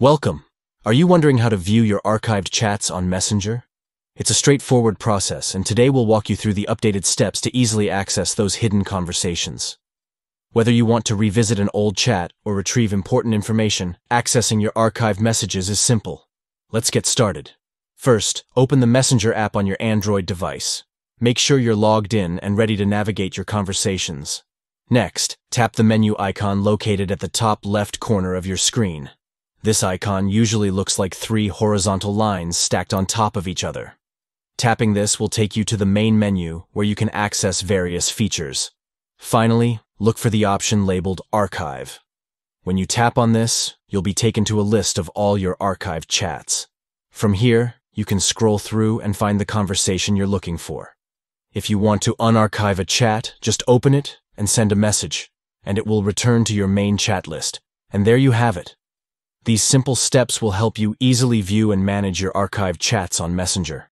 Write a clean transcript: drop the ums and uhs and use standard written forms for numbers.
Welcome. Are you wondering how to view your archived chats on Messenger? It's a straightforward process, and today we'll walk you through the updated steps to easily access those hidden conversations. Whether you want to revisit an old chat or retrieve important information, accessing your archived messages is simple. Let's get started. First, open the Messenger app on your Android device. Make sure you're logged in and ready to navigate your conversations. Next, tap the menu icon located at the top left corner of your screen. This icon usually looks like three horizontal lines stacked on top of each other. Tapping this will take you to the main menu where you can access various features. Finally, look for the option labeled Archive. When you tap on this, you'll be taken to a list of all your archived chats. From here, you can scroll through and find the conversation you're looking for. If you want to unarchive a chat, just open it and send a message, and it will return to your main chat list. And there you have it. These simple steps will help you easily view and manage your archived chats on Messenger.